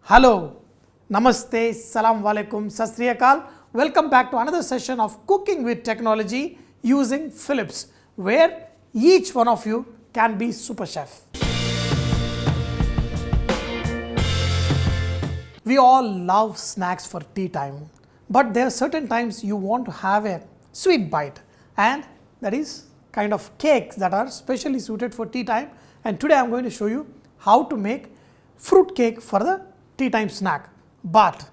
Hello, Namaste, Salam Walaikum, Sat Sri Akal. Welcome back to another session of Cooking with Technology using Philips, where each one of you can be super chef. We all love snacks for tea time, but there are certain times you want to have a sweet bite, and that is kind of cakes that are specially suited for tea time. And today I am going to show you how to make fruit cake for the tea time snack, but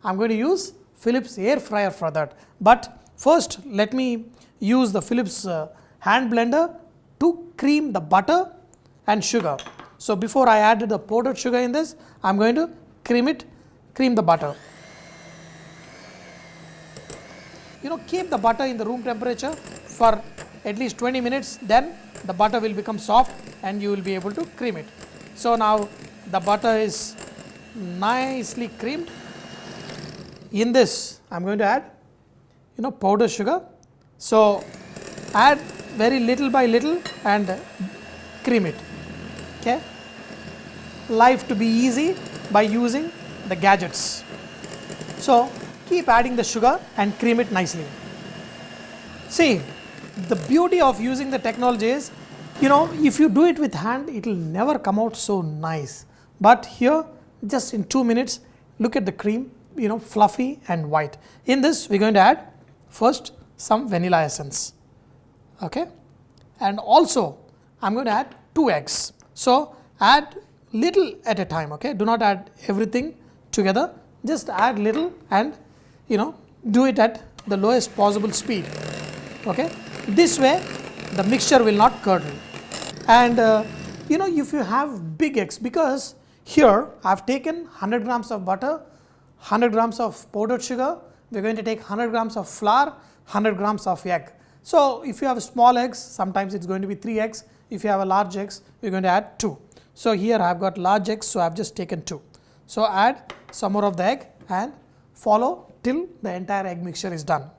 I am going to use Philips air fryer for that. But first let me use the Philips hand blender to cream the butter and sugar. So before I added the powdered sugar in this, I am going to cream the butter. Keep the butter in the room temperature for at least 20 minutes, then the butter will become soft and you will be able to cream it. So now the butter is nicely creamed. In this I am going to add powdered sugar. So add very little by little and cream it. Okay, life to be easy by using the gadgets. So keep adding the sugar and cream it nicely. See, the beauty of using the technology is, if you do it with hand, it will never come out so nice. But here, just in 2 minutes, look at the cream, fluffy and white. In this, we're going to add first some vanilla essence. Okay, and also I'm going to add 2 eggs. So add little at a time. Okay, do not add everything together. Just add little and do it at the lowest possible speed. Okay, this way the mixture will not curdle. And if you have big eggs, because here I have taken 100 grams of butter, 100 grams of powdered sugar, we are going to take 100 grams of flour, 100 grams of egg. So if you have small eggs, sometimes it is going to be 3 eggs. If you have a large eggs, we are going to add 2. So here I have got large eggs, so I have just taken 2. So add some more of the egg and follow till the entire egg mixture is done.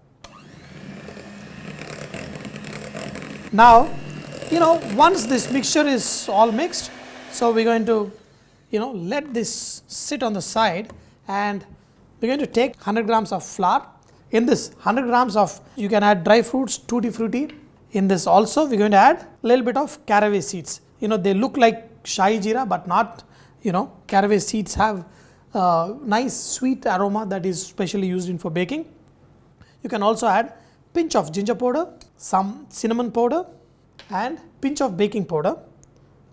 Now, once this mixture is all mixed, so we are going to let this sit on the side, and we are going to take 100 grams of flour. In this 100 grams of, you can add dry fruits, Tuitty Fruitty. In this also we are going to add a little bit of caraway seeds. They look like shahi jeera, but not. Caraway seeds have nice sweet aroma that is specially used for baking. You can also add pinch of ginger powder, some cinnamon powder and pinch of baking powder.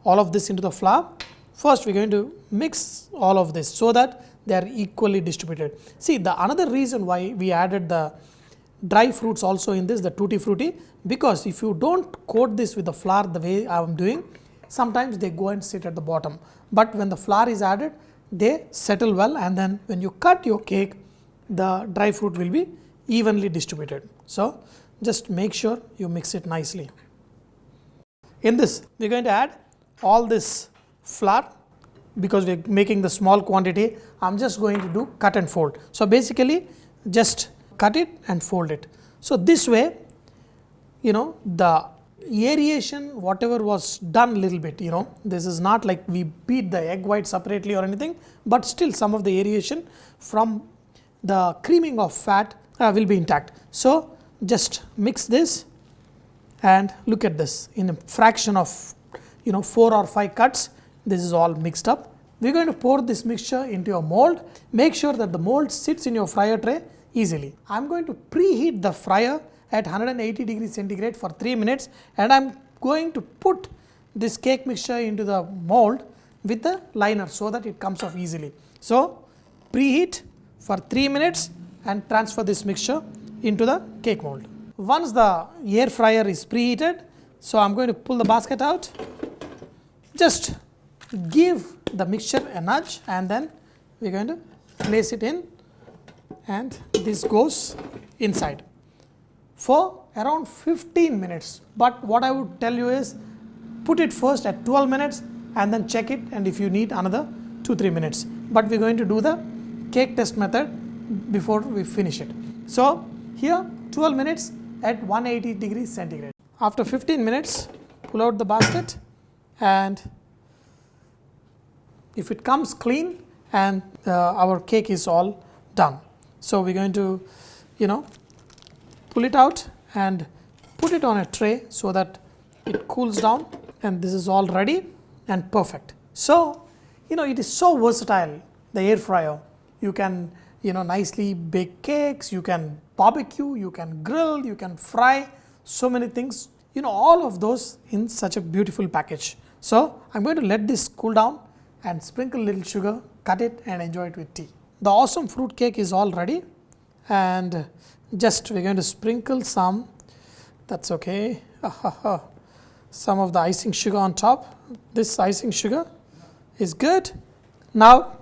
All of this into the flour. First we are going to mix all of this so that they are equally distributed. See, the another reason why we added the dry fruits also in this, the Tuitty Fruitty, because if you don't coat this with the flour the way I am doing, sometimes they go and sit at the bottom. But when the flour is added, they settle well, and then when you cut your cake, the dry fruit will be evenly distributed. So just make sure you mix it nicely. In this, we are going to add all this flour. Because we are making the small quantity, I am just going to do cut and fold. So basically just cut it and fold it. So this way, the aeration, whatever was done little bit, this is not like we beat the egg white separately or anything, but still some of the aeration from the creaming of fat will be intact. So just mix this and look at this, in a fraction of 4 or 5 cuts, this is all mixed up. We are going to pour this mixture into your mold. Make sure that the mold sits in your fryer tray easily. I am going to preheat the fryer at 180 degrees centigrade for 3 minutes, and I am going to put this cake mixture into the mold with the liner so that it comes off easily. So preheat for 3 minutes and transfer this mixture into the cake mold. Once the air fryer is preheated, so I am going to pull the basket out. Just give the mixture a nudge, and then we are going to place it in, and this goes inside for around 15 minutes. But what I would tell you is, put it first at 12 minutes and then check it, and if you need another 2-3 minutes. But we are going to do the cake test method before we finish it. So here 12 minutes at 180 degrees centigrade. After 15 minutes, pull out the basket, and if it comes clean, and our cake is all done. So we're going to, pull it out and put it on a tray so that it cools down, and this is all ready and perfect. So, it is so versatile, the air fryer. You can, nicely bake cakes, you can barbecue, you can grill, you can fry, so many things, all of those in such a beautiful package. So, I'm going to let this cool down and sprinkle a little sugar, cut it and enjoy it with tea. The awesome fruit cake is all ready, and just we're going to sprinkle some, that's okay, some of the icing sugar on top. This icing sugar is good. Now,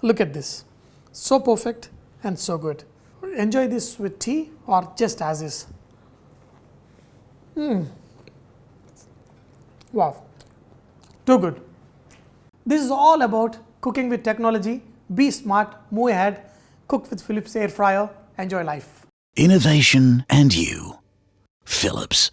look at this. So perfect and so good. Enjoy this with tea or just as is. Wow, too good. This is all about cooking with technology. Be smart, move ahead, cook with Philips air fryer, enjoy life. Innovation and you. Philips.